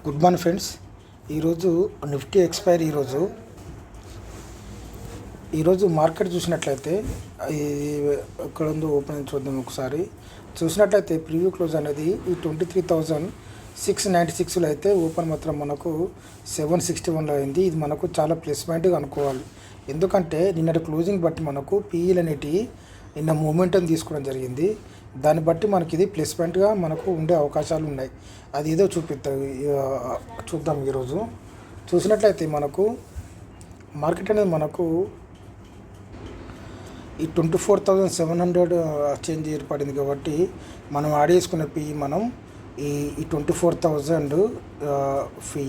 Good morning friends. ఈరోజు Nifty expiry ఈరోజు market చూసినట్లయితే ఇక్కడ ఉందో ఓపెన్ చూద్దాం. ఒకసారి చూసినట్లయితే ప్రీవ్యూ క్లోజ్ అనేది ఈ 23,696లో అయితే ఓపెన్ మాత్రం మనకు 761లో అయింది. ఇది మనకు చాలా ప్లస్ పాయింట్గా అనుకోవాలి. ఎందుకంటే నిన్నటి క్లోజింగ్ బట్టి మనకు పీఈలు అనేటివి నిన్న మూమెంటం తీసుకోవడం జరిగింది. దాన్ని బట్టి మనకి ఇది ప్లస్ పాయింట్గా మనకు ఉండే అవకాశాలు ఉన్నాయి. అది ఏదో చూద్దాం. ఈరోజు చూసినట్లయితే మనకు మార్కెట్ అనేది మనకు ఈ 24,700 చేంజ్ ఏర్పడింది కాబట్టి మనం యాడ్ చేసుకున్న పీఈ మనం ఈ 24,000 ఫీ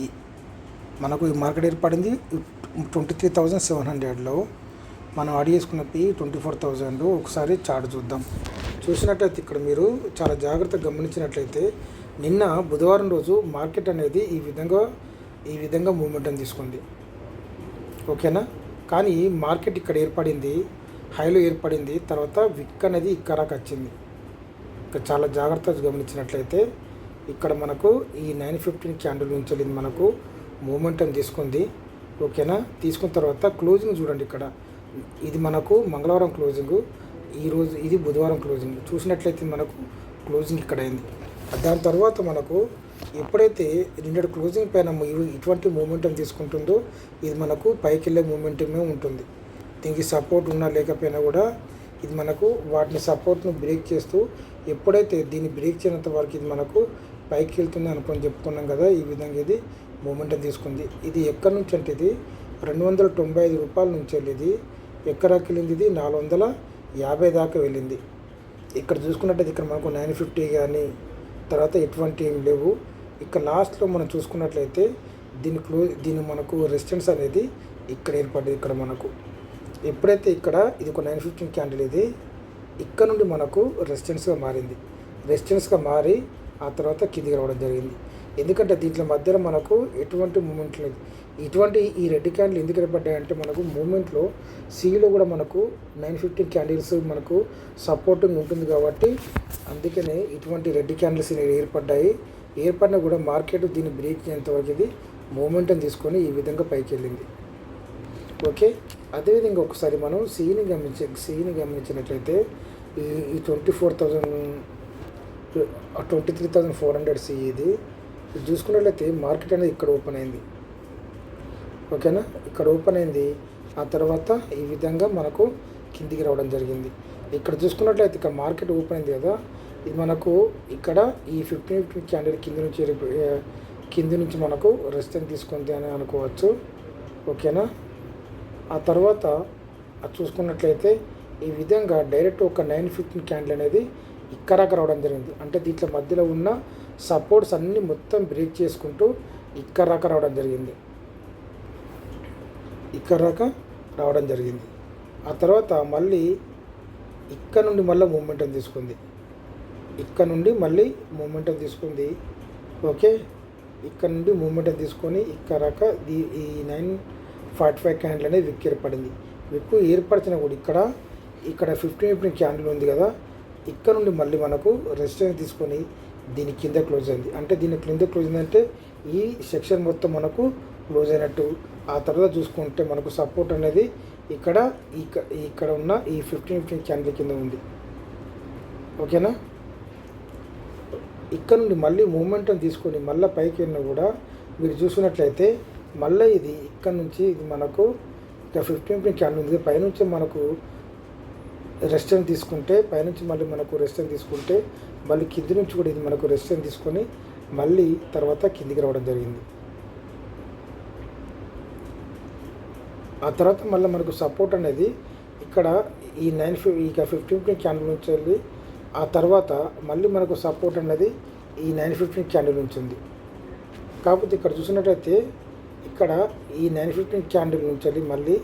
మనకు ఈ మార్కెట్ ఏర్పడింది 23,700లో మనం యాడ్ చేసుకున్న పీఈ 24,000. ఒకసారి చార్ట్ చూద్దాం. చూసినట్లయితే ఇక్కడ మీరు చాలా జాగ్రత్తగా గమనించినట్లయితే నిన్న బుధవారం రోజు మార్కెట్ అనేది ఈ విధంగా మూమెంటం తీసుకుంది. ఓకేనా. కానీ మార్కెట్ ఇక్కడ ఏర్పడింది, హైలో ఏర్పడింది, తర్వాత విక్ అనేది ఇక్కడకు వచ్చింది. ఇక్కడ చాలా జాగ్రత్తగా గమనించినట్లయితే ఇక్కడ మనకు ఈ 915 క్యాండిల్ నుంచి వెళ్ళింది, మనకు మూమెంటం తీసుకుంది. ఓకేనా. తీసుకున్న తర్వాత క్లోజింగ్ చూడండి. ఇక్కడ ఇది మనకు మంగళవారం క్లోజింగ్, ఈరోజు ఇది బుధవారం క్లోజింగ్. చూసినట్లయితే మనకు క్లోజింగ్ ఇక్కడ అయింది. దాని తర్వాత మనకు ఎప్పుడైతే నిన్నటి క్లోజింగ్ పైన ఇటువంటి మూమెంటం తీసుకుంటుందో ఇది మనకు పైకి వెళ్ళే మూమెంటమే ఉంటుంది. దీనికి సపోర్ట్ ఉన్నా లేకపోయినా కూడా ఇది మనకు వాటిని సపోర్ట్ను బ్రేక్ చేస్తూ ఎప్పుడైతే దీన్ని బ్రేక్ చేయనంత వరకు ఇది మనకు పైకి వెళ్తుంది అనుకొని చెప్పుకున్నాం కదా. ఈ విధంగా ఇది మూమెంటం తీసుకుంది. ఇది ఎక్కడి నుంచి అంటే ఇది 295 రూపాయల నుంచి వెళ్ళింది. ఎక్కడికి వెళ్ళింది? ఇది 450 దాకా వెళ్ళింది. ఇక్కడ చూసుకున్నట్టయితే ఇక్కడ మనకు 950 కానీ తర్వాత ఎటువంటి ఏం లేవు. ఇక్కడ లాస్ట్లో మనం చూసుకున్నట్లయితే దీని మనకు రెసిస్టెన్స్ అనేది ఇక్కడ ఏర్పడింది. ఇక్కడ మనకు ఎప్పుడైతే ఇక్కడ ఇది ఒక 915 క్యాండిల్, ఇది ఇక్కడ నుండి మనకు రెసిస్టెన్స్గా మారింది. రెసిస్టెన్స్గా మారి ఆ తర్వాత కిందికి రావడం జరిగింది. ఎందుకంటే దీంట్లో మధ్యలో మనకు ఎటువంటి మూమెంట్ లేదు. ఈ రెడ్ క్యాండిల్ ఎందుకు ఏర్పడ్డాయంటే మనకు మూమెంట్లో సీలో కూడా మనకు 915 క్యాండిల్స్ మనకు సపోర్టింగ్ ఉంటుంది కాబట్టి అందుకనే ఇటువంటి రెడ్ క్యాండిల్స్ ఏర్పడినా కూడా మార్కెట్ దీన్ని బ్రేక్ చేసేంతవరకు ఇది మూమెంటం తీసుకొని ఈ విధంగా పైకి వెళ్ళింది. ఓకే. అదేవిధంగా ఒకసారి మనం సీని గమనించినట్లయితే ఈ 23,400 సి ఇది చూసుకున్నట్లయితే మార్కెట్ అనేది ఇక్కడ ఓపెన్ అయింది. ఓకేనా. ఇక్కడ ఓపెన్ అయింది. ఆ తర్వాత ఈ విధంగా మనకు కిందికి రావడం జరిగింది. ఇక్కడ చూసుకున్నట్లయితే ఇక్కడ మార్కెట్ ఓపెన్ అయింది కదా, ఇది మనకు ఇక్కడ ఈ 15 క్యాండిల్ కింది నుంచి మనకు రెసిస్టెన్స్ తీసుకుంది అని అనుకోవచ్చు. ఓకేనా. ఆ తర్వాత అది చూసుకున్నట్లయితే ఈ విధంగా డైరెక్ట్ ఒక 915 క్యాండిల్ అనేది ఇక్కడ రావడం జరిగింది. అంటే దీంట్లో మధ్యలో ఉన్న సపోర్ట్స్ అన్నీ మొత్తం బ్రేక్ చేసుకుంటూ ఇక్కడ రావడం జరిగింది. ఆ తర్వాత మళ్ళీ ఇక్కడ నుండి మళ్ళీ మూమెంటం తీసుకుంది. ఓకే. ఇక్కడ నుండి మూమెంటం తీసుకొని ఇక్కడ ఈ 945 క్యాండిల్ అనేది విక్ ఏర్పడింది. విక్ ఏర్పరిచిన కూడా ఇక్కడ 15 క్యాండిల్ ఉంది కదా, ఇక్కడ నుండి మళ్ళీ మనకు రెసిస్టెన్స్ తీసుకొని దీని కింద క్లోజ్ అయింది. అంటే దీని కింద క్లోజ్ అయిందంటే ఈ సెక్షన్ మొత్తం మనకు క్లోజ్ అయినట్టు. ఆ తర్వాత చూసుకుంటే మనకు సపోర్ట్ అనేది ఇక్కడ ఉన్న ఈ 15 క్యాండిల్ కింద ఉంది. ఓకేనా. ఇక్కడ నుండి మళ్ళీ మూమెంటం తీసుకొని మళ్ళీ పైకి వెళ్ళినా కూడా మీరు చూసుకున్నట్లయితే మళ్ళీ ఇది ఇక్కడ నుంచి ఇది మనకు ఇక 15 క్యాండిల్ ఉంది. పైనుంచి మనకు రెసిస్టెన్స్ తీసుకుంటే మళ్ళీ కింది నుంచి కూడా ఇది మనకు రెసిస్టెన్స్ తీసుకొని మళ్ళీ తర్వాత కిందికి రావడం జరిగింది. ఆ తర్వాత మళ్ళీ మనకు సపోర్ట్ అనేది ఇక్కడ ఈ 15 క్యాండిల్ నుంచి వెళ్ళి ఆ తర్వాత మళ్ళీ మనకు సపోర్ట్ అనేది ఈ 915 క్యాండిల్ నుంచి ఉంది. కాకపోతే ఇక్కడ చూసినట్లయితే ఇక్కడ ఈ 915 క్యాండిల్ నుంచి వెళ్ళి మళ్ళీ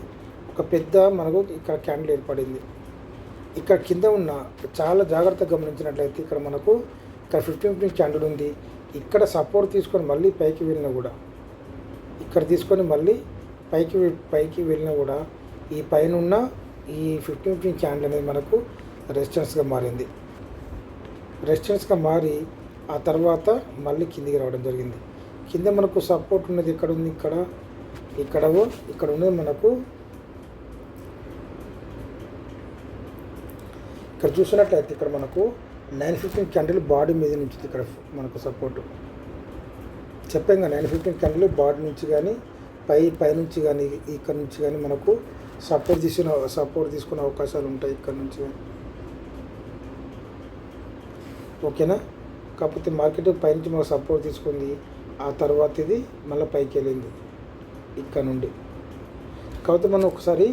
ఒక పెద్ద మనకు ఇక్కడ క్యాండిల్ ఏర్పడింది. ఇక్కడ కింద ఉన్న చాలా జాగ్రత్తగా గమనించినట్లయితే ఇక్కడ మనకు ఇక్కడ 15 క్యాండిల్ ఉంది. ఇక్కడ సపోర్ట్ తీసుకొని మళ్ళీ పైకి వెళ్ళినా కూడా ఇక్కడ తీసుకొని మళ్ళీ పైకి వెళ్ళినా కూడా ఈ పైన ఉన్న ఈ 15 క్యాండిల్ అనేది మనకు రెసిస్టెన్స్గా మారింది. రెసిస్టెన్స్గా మారి ఆ తర్వాత మళ్ళీ కిందికి రావడం జరిగింది. కింద మనకు సపోర్ట్ ఉన్నది ఎక్కడ ఉంది, ఇక్కడ ఇక్కడ ఇక్కడ ఉన్నది మనకు. ఇక్కడ చూసినట్లయితే ఇక్కడ మనకు 915 క్యాండిల్ బాడీ మీద నుంచి ఇక్కడ మనకు సపోర్టు చెప్పాం. 915 క్యాండిల్ బాడీ నుంచి కానీ పైనుంచి కానీ ఇక్కడ నుంచి కానీ మనకు సపోర్ట్ తీసుకునే అవకాశాలు ఉంటాయి ఇక్కడ నుంచి. ఓకేనా. కాకపోతే మార్కెట్ పైనుంచి మనకు సపోర్ట్ తీసుకుంది, ఆ తర్వాత ఇది మళ్ళీ పైకి వెళ్ళింది ఇక్కడ నుండి. కాకపోతే మనం ఒకసారి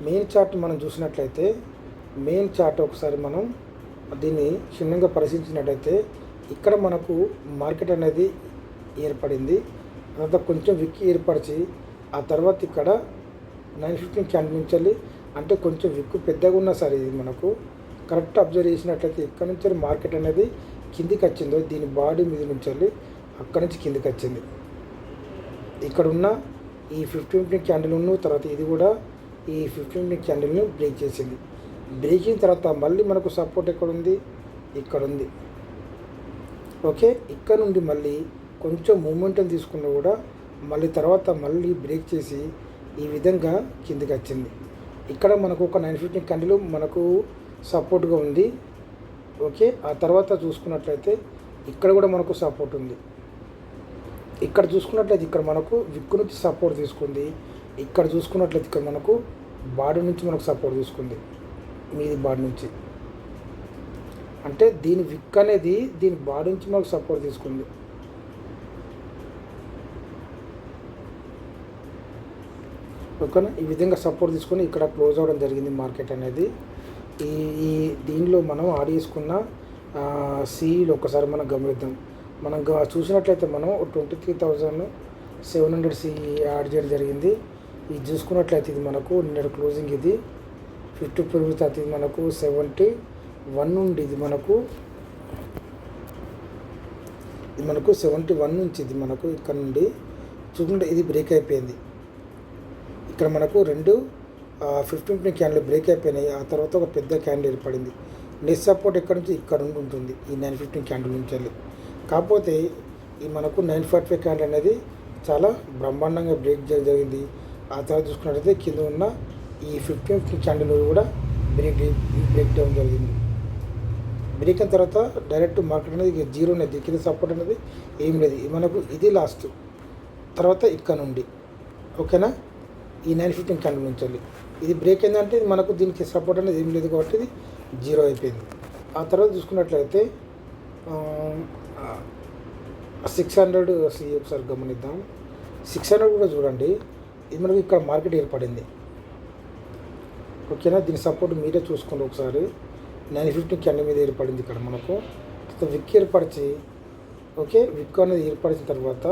మెయిన్ చార్ట్ మనం చూసినట్లయితే, మెయిన్ చార్ట్ ఒకసారి మనం దీన్ని క్షుణ్ణంగా పరిశీలించినట్టయితే ఇక్కడ మనకు మార్కెట్ అనేది ఏర్పడింది. తర్వాత కొంచెం విక్కి ఏర్పరిచి ఆ తర్వాత ఇక్కడ 915 క్యాండిల్ నుంచి వెళ్ళి, అంటే కొంచెం విక్కు పెద్దగా ఉన్నా సరే ఇది మనకు కరెక్ట్ అబ్జర్వ్ చేసినట్లయితే ఇక్కడ నుంచి మార్కెట్ అనేది కిందికి వచ్చిందో దీని బాడీ మీద నుంచి వెళ్ళి అక్కడి నుంచి కిందికి వచ్చింది. ఇక్కడ ఉన్న ఈ 15 క్యాండిల్ ఉన్న తర్వాత ఇది కూడా ఈ 15 క్యాండిల్ని బ్రేక్ చేసింది. బ్రేక్ అయిన తర్వాత మళ్ళీ మనకు సపోర్ట్ ఎక్కడ ఉంది, ఇక్కడ ఉంది. ఓకే. ఇక్కడ నుండి మళ్ళీ కొంచెం మూమెంటం తీసుకున్నా కూడా మళ్ళీ తర్వాత మళ్ళీ బ్రేక్ చేసి ఈ విధంగా కిందికి వచ్చింది. ఇక్కడ మనకు ఒక 915 క్యాండిల్ మనకు సపోర్ట్గా ఉంది. ఓకే. ఆ తర్వాత చూసుకున్నట్లయితే ఇక్కడ కూడా మనకు సపోర్ట్ ఉంది. ఇక్కడ చూసుకున్నట్లయితే ఇక్కడ మనకు విక్కు నుంచి సపోర్ట్ తీసుకుంది. ఇక్కడ చూసుకున్నట్లయితే ఇక్కడ మనకు బాడీ నుంచి మనకు సపోర్ట్ తీసుకుంది, మీది బాడీ నుంచి. అంటే దీని విక్ అనేది దీని బాడీ నుంచి మనకు సపోర్ట్ తీసుకుంది. ఓకేనా. ఈ విధంగా సపోర్ట్ తీసుకొని ఇక్కడ క్లోజ్ అవ్వడం జరిగింది మార్కెట్ అనేది. ఈ దీనిలో మనం యాడ్ చేసుకున్న సిఈలు ఒకసారి మనం గమనిద్దాం. మనం చూసినట్లయితే మనం 23,700 సిఈ యాడ్ చేయడం జరిగింది. ఇది చూసుకున్నట్లయితే ఇది మనకు నిన్న క్లోజింగ్ ఇది 50 పెరుగుతుంది, ఇది మనకు 71 నుండి ఇది మనకు 71 నుంచి ఇది మనకు ఇక్కడ నుండి చూసుకుంటే ఇది బ్రేక్ అయిపోయింది. ఇక్కడ మనకు 15 క్యాండిల్ బ్రేక్ అయిపోయినాయి. ఆ తర్వాత ఒక పెద్ద క్యాండిల్ ఏర్పడింది. నెక్స్ట్ సపోర్ట్ ఎక్కడ నుంచి ఇక్కడ నుండి ఉంటుంది, ఈ 915 క్యాండిల్ నుంచి వెళ్ళి. కాకపోతే ఈ మనకు 945 క్యాండిల్ అనేది చాలా బ్రహ్మాండంగా బ్రేక్ జరిగింది. ఆ తర్వాత చూసుకున్నట్లయితే కింద ఉన్న ఈ 15 క్యాండిల్ కూడా బ్రేక్ డౌన్ జరిగింది. బ్రేక్ అయిన తర్వాత డైరెక్ట్ మార్కెట్ అనేది జీరో అనేది, కింద సపోర్ట్ అనేది ఏం లేదు. మనకు ఇది లాస్ట్. తర్వాత ఇక్కడ నుండి ఓకేనా ఈ 915 క్యాండిల్ నుంచి వెళ్ళి ఇది బ్రేక్ అయిందంటే మనకు దీనికి సపోర్ట్ అనేది ఏం లేదు కాబట్టి ఇది జీరో అయిపోయింది. ఆ తర్వాత చూసుకున్నట్లయితే 600 సిఈ ఒకసారి గమనిద్దాం. 600 కూడా చూడండి, ఇది మనకు ఇక్కడ మార్కెట్ ఏర్పడింది. ఓకేనా. దీని సపోర్ట్ మీరే చూసుకోండి ఒకసారి. 915 క్యాండిల్ మీద ఏర్పడింది ఇక్కడ మనకు. విక్ ఏర్పరిచి ఓకే విక్ అనేది ఏర్పరిచిన తర్వాత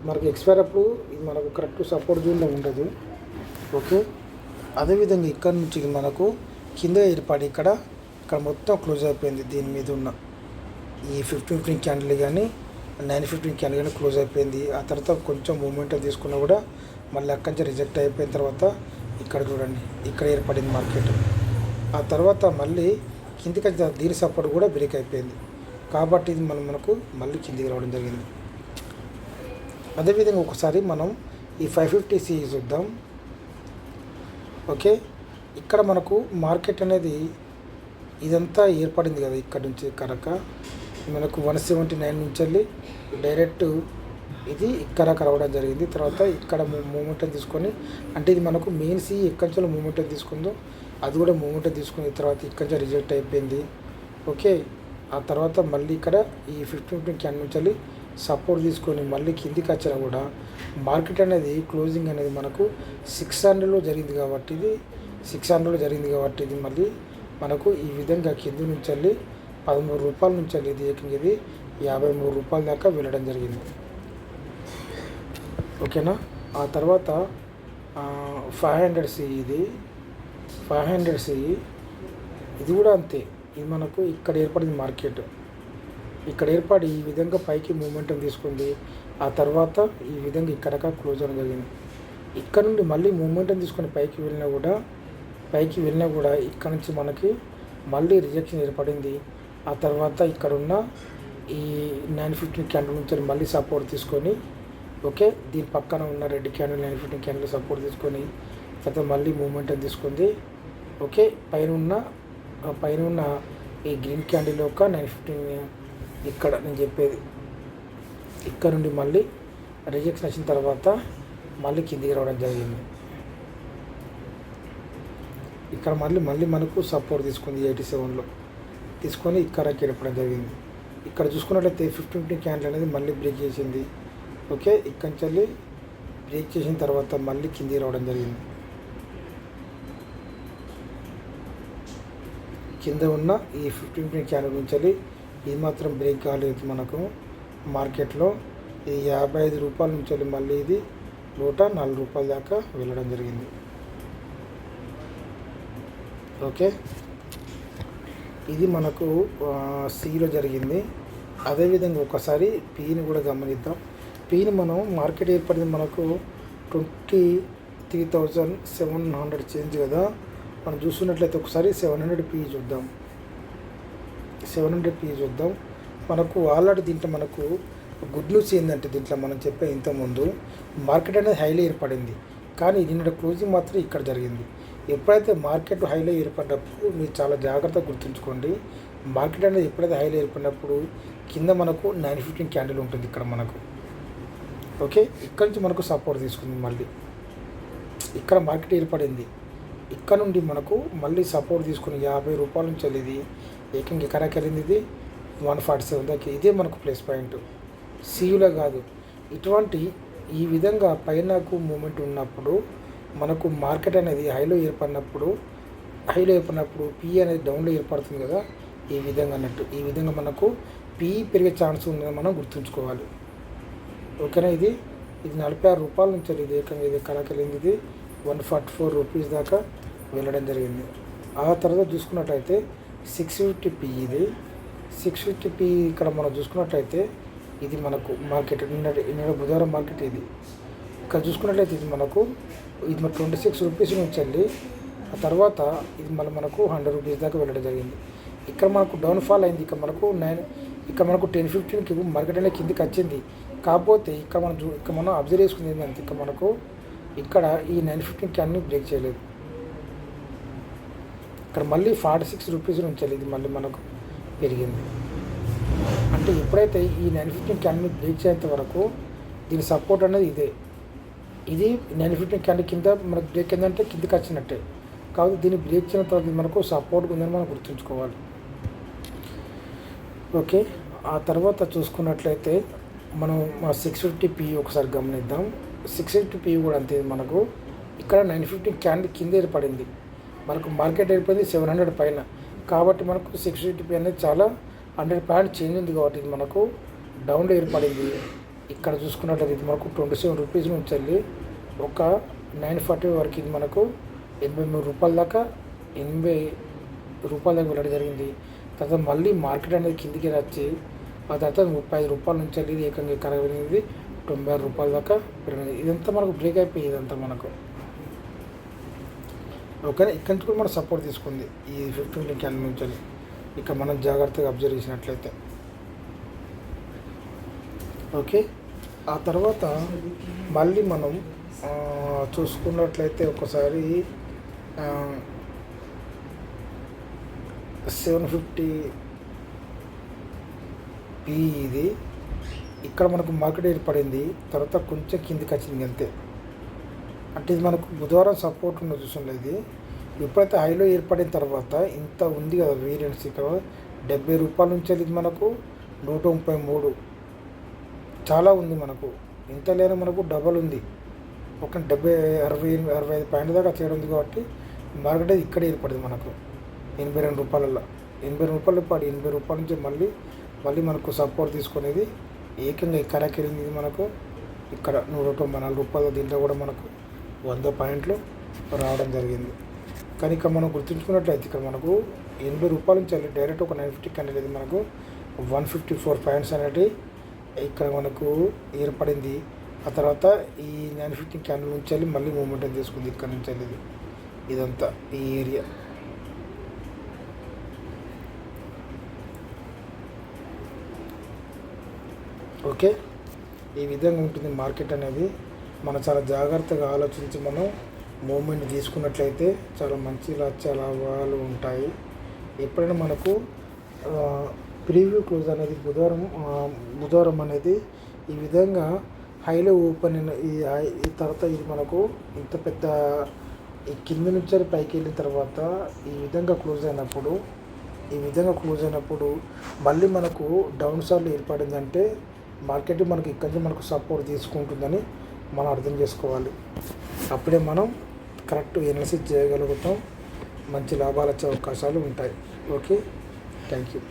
మనకు ఎక్స్పైర్ అప్పుడు ఇది మనకు కరెక్ట్ సపోర్ట్ జోన్లో ఉండదు. ఓకే. అదేవిధంగా ఇక్కడ నుంచి మనకు కింద ఏర్పడి ఇక్కడ మొత్తం క్లోజ్ అయిపోయింది. దీని మీద ఉన్న ఈ 15 క్యాండిల్ కానీ 915 క్యాండిల్ కానీ క్లోజ్ అయిపోయింది. ఆ తర్వాత కొంచెం మూమెంట్ తీసుకున్నా కూడా మళ్ళీ అక్కడి నుంచి రిజెక్ట్ అయిపోయిన తర్వాత ఇక్కడ చూడండి ఇక్కడ ఏర్పడింది మార్కెట్. ఆ తర్వాత మళ్ళీ కిందికి దీని సపోర్ట్ కూడా బ్రేక్ అయిపోయింది కాబట్టి ఇది మనకు మళ్ళీ కిందికి రావడం జరిగింది. అదేవిధంగా ఒకసారి మనం ఈ 550 సిఈ చూద్దాం. ఓకే. ఇక్కడ మనకు మార్కెట్ అనేది ఇదంతా ఏర్పడింది కదా, ఇక్కడ నుంచి కనుక మనకు 179 నుంచి వెళ్ళి డైరెక్ట్ ఇది ఇక్కడ రావడం జరిగింది. తర్వాత ఇక్కడ మూమెంటం తీసుకొని, అంటే ఇది మనకు మెయిన్ సిఈ ఎక్కడి నుంచి మూమెంటం తీసుకుందో అది కూడా మూమెంటం తీసుకుని తర్వాత ఇక్కడ నుంచి రిజెక్ట్ అయిపోయింది. ఓకే. ఆ తర్వాత మళ్ళీ ఇక్కడ ఈ 15 క్యాండిల్ నుంచి వెళ్ళి సపోర్ట్ తీసుకొని మళ్ళీ కిందికి వచ్చినా కూడా మార్కెట్ అనేది క్లోజింగ్ అనేది మనకు 600లో జరిగింది కాబట్టి ఇది మళ్ళీ మనకు ఈ విధంగా కింది నుంచి వెళ్ళి 13 రూపాయల నుంచి వెళ్ళి ఇది ఏకంగా ఇది 53 రూపాయల దాకా వెళ్ళడం జరిగింది. ఓకేనా. ఆ తర్వాత 500 సిఈ ఇది కూడా అంతే. ఇది మనకు ఇక్కడ ఏర్పడింది మార్కెట్, ఇక్కడ ఏర్పడి ఈ విధంగా పైకి మూమెంటం తీసుకుంది. ఆ తర్వాత ఈ విధంగా ఇక్కడ క్లోజ్ అవ్వడం జరిగింది. ఇక్కడ నుండి మళ్ళీ మూమెంటం తీసుకొని పైకి వెళ్ళినా కూడా ఇక్కడ నుంచి మనకి మళ్ళీ రిజెక్షన్ ఏర్పడింది. ఆ తర్వాత ఇక్కడ ఉన్న ఈ 915 క్యాండిల్ నుంచి మళ్ళీ సపోర్ట్ తీసుకొని ఓకే, దీని పక్కన ఉన్న రెడ్ క్యాండిల్ 915 క్యాండిల్ సపోర్ట్ తీసుకొని తర్వాత మళ్ళీ మూమెంటం తీసుకుంది. ఓకే, పైన ఉన్న ఈ గ్రీన్ క్యాండిల్ యొక్క 915 ఇక్కడ నేను చెప్పేది ఇక్కడ నుండి మళ్ళీ రిజెక్షన్ వచ్చిన తర్వాత మళ్ళీ కిందికి రావడం జరిగింది. ఇక్కడ మళ్ళీ మనకు సపోర్ట్ తీసుకుంది 87లో తీసుకొని ఇక్కడ కెడపడం జరిగింది. ఇక్కడ చూసుకున్నట్లయితే 15 క్యాండిల్ అనేది మళ్ళీ బ్రేక్ చేసింది. ఓకే, ఇక్కడి నుంచి బ్రేక్ చేసిన తర్వాత మళ్ళీ కిందికి రావడం జరిగింది. కింద ఉన్న ఈ 15 క్యాండిల్ నుంచి ఇది మాత్రం బ్రేక్ కాలేదు మనకు మార్కెట్లో. ఇది 55 రూపాయల నుంచి మళ్ళీ ఇది 104 రూపాయల దాకా వెళ్ళడం జరిగింది. ఓకే, ఇది మనకు సిలో జరిగింది. అదేవిధంగా ఒకసారి పీని కూడా గమనిద్దాం. పీని మనం మార్కెట్ ఏర్పడింది మనకు 23,700 చేంజ్ కదా. మనం చూస్తున్నట్లయితే ఒకసారి 700 పీ చూద్దాం. 700 పీ చూద్దాం. మనకు ఆల్రెడీ దీంట్లో మనకు గుడ్ న్యూస్ ఏంటంటే దీంట్లో మనం చెప్పే ఇంతకుముందు మార్కెట్ అనేది హైలో ఏర్పడింది, కానీ నిన్న క్లోజింగ్ మాత్రం ఇక్కడ జరిగింది. ఎప్పుడైతే మార్కెట్ హైలో ఏర్పడినప్పుడు మీరు చాలా జాగ్రత్తగా గుర్తుంచుకోండి. మార్కెట్ అనేది ఎప్పుడైతే హైలో ఏర్పడినప్పుడు కింద మనకు 915 క్యాండిల్ ఉంటుంది ఇక్కడ మనకు. ఓకే, ఇక్కడ నుంచి మనకు సపోర్ట్ తీసుకుంది. మళ్ళీ ఇక్కడ మార్కెట్ ఏర్పడింది, ఇక్కడ నుండి మనకు మళ్ళీ సపోర్ట్ తీసుకుని 50 రూపాయల నుంచి వెళ్ళేది ఏకంగా ఎక్కడికి వెళ్ళింది. ఇది 147 దాకా. ఇదే మనకు ప్లస్ పాయింట్ సియులో కాదు. ఇటువంటి ఈ విధంగా పైనకు మూమెంట్ ఉన్నప్పుడు మనకు మార్కెట్ అనేది హైలో ఏర్పడినప్పుడు పీ అనేది డౌన్లో ఏర్పడుతుంది కదా. ఈ విధంగా అన్నట్టు ఈ విధంగా మనకు పీ పెరిగే ఛాన్స్ ఉందని మనం గుర్తుంచుకోవాలి. ఓకేనా, ఇది 46 రూపాయల నుంచి ఇది ఏకంగా ఇది కలకెళ్ళింది. ఇది 144 రూపీస్ దాకా వెళ్ళడం జరిగింది. ఆ తర్వాత చూసుకున్నట్లయితే 650 పీ. ఇది 650 పీ ఇక్కడ మనం చూసుకున్నట్లయితే ఇది మనకు మార్కెట్ నిన్న బుధవారం మార్కెట్. ఇది ఇక్కడ చూసుకున్నట్లయితే ఇది మన 26 రూపీస్ నుంచి వెళ్ళి ఆ తర్వాత ఇది మనకు 100 రూపీస్ దాకా వెళ్ళడం జరిగింది. ఇక్కడ మనకు డౌన్ఫాల్ అయింది. ఇక్కడ మనకు 10-15కి మార్కెట్ అనేది కిందికి వచ్చింది. కాకపోతే ఇక్కడ మనం అబ్జర్వ్ చేసుకుంది ఏంటంటే ఇక్కడ ఈ 915 క్యాండిల్ బ్రేక్ చేయలేదు. ఇక్కడ మళ్ళీ 46 రూపీస్ నుంచి వెళ్ళి ఇది మళ్ళీ మనకు పెరిగింది. అంటే ఎప్పుడైతే ఈ 915 క్యాండిల్ బ్రేక్ చేసేంత వరకు దీని సపోర్ట్ అనేది ఇది 915 క్యాండిల్ కింద మనకు బ్రేక్ ఏంటంటే కిందకి వచ్చినట్టే. కాబట్టి దీన్ని బ్రేక్ చేయడం తర్వాత మనకు సపోర్ట్ ఉందని మనం గుర్తుంచుకోవాలి. ఓకే, ఆ తర్వాత చూసుకున్నట్లయితే మనం 650 పీ ఒకసారి గమనిద్దాం. 650 పీ కూడా అంతే. మనకు ఇక్కడ 915 క్యాండిల్ కింద ఏర్పడింది. మనకు మార్కెట్ ఏర్పడింది 700 పైన. కాబట్టి మనకు 650 పీ అనేది చాలా 100 పాయింట్ చేంజ్ ఉంది. కాబట్టి ఇది మనకు డౌన్లో ఏర్పడింది. ఇక్కడ చూసుకున్నట్లయితే ఇది మనకు 27 రూపీస్ నుంచి వెళ్ళి ఒక 940 వరకు ఇది మనకు 83 రూపాయల దాకా వెళ్ళడం జరిగింది. తర్వాత మళ్ళీ మార్కెట్ అనేది కిందికి వచ్చి ఆ తర్వాత 35 రూపాయల నుంచి వెళ్ళి ఏకంగా కరగలిగింది 96 రూపాయల దాకా పెరిగింది. ఇదంతా మనకు బ్రేక్ అయిపోయింది. ఇదంతా మనకు ఓకే. ఇక్కడి నుంచి కూడా మనం సపోర్ట్ తీసుకుంది ఈ 15 క్యాండిల్ నుంచి వెళ్ళి. ఇక్కడ మనం జాగ్రత్తగా అబ్జర్వ్ చేసినట్లయితే ఓకే. ఆ తర్వాత మళ్ళీ మనం చూసుకున్నట్లయితే ఒకసారి 750 పీ. ఇది ఇక్కడ మనకు మార్కెట్ ఏర్పడింది. తర్వాత కొంచెం కిందికి వచ్చింది అంతే. అంటే ఇది మనకు బుధవారం సపోర్ట్ ఉన్న చూసిన ఇది ఎప్పుడైతే హైలో ఏర్పడిన తర్వాత ఇంత ఉంది కదా వేరియన్స్. ఇక్కడ 70 రూపాయల నుంచి ఇది మనకు 133 చాలా ఉంది. మనకు ఇంత లేని మనకు డబల్ ఉంది. ఒక 65 పాయింట్ దాకా చేయడం ఉంది. కాబట్టి మార్కెట్ అది ఇక్కడ ఏర్పడింది మనకు 82 రూపాయలలో. 80 రూపాయలు పడి 80 రూపాయల నుంచి మళ్ళీ మనకు సపోర్ట్ తీసుకునేది ఏకంగా ఇక్కడికి వెళ్ళింది. మనకు ఇక్కడ 194 రూపాయలు. దీంట్లో కూడా మనకు 100 పాయింట్లు రావడం జరిగింది. కానీ ఇక్కడ మనం గుర్తుంచుకున్నట్లయితే ఇక్కడ మనకు 80 రూపాయల నుంచి వెళ్ళి డైరెక్ట్ ఒక 950 క్యాండిల్ అనేది మనకు 154 పాయింట్స్ అనేది ఇక్కడ మనకు ఏర్పడింది. ఆ తర్వాత ఈ 915 క్యాండిల్ నుంచి వెళ్ళి మళ్ళీ మూమెంట్ తీసుకుంది. ఇక్కడ నుంచి వెళ్ళి ఇదంతా ఈ ఏరియా ఓకే, ఈ విధంగా ఉంటుంది మార్కెట్ అనేది. మనం చాలా జాగ్రత్తగా ఆలోచించి మనం మూమెంట్ తీసుకున్నట్లయితే చాలా మంచి లాభాలు ఉంటాయి. ఎప్పుడైనా మనకు ప్రీవ్యూ క్లోజ్ అనేది బుధవారం అనేది ఈ విధంగా హైలో ఓపెన్ అయిన ఈ తర్వాత ఇది మనకు ఇంత పెద్ద ఈ కింద నుంచి పైకి వెళ్ళిన తర్వాత ఈ విధంగా క్లోజ్ అయినప్పుడు మళ్ళీ మనకు డౌన్ సైడ్లో ఏర్పడిందంటే మార్కెట్ మనకి ఇక్కడి నుంచి మనకు సపోర్ట్ తీసుకుంటుందని మనం అర్థం చేసుకోవాలి. అప్పుడే మనం కరెక్ట్ ఎనాలిసిస్ చేయగలుగుతాం, మంచి లాభాలు వచ్చే అవకాశాలు ఉంటాయి. Okay, thank you.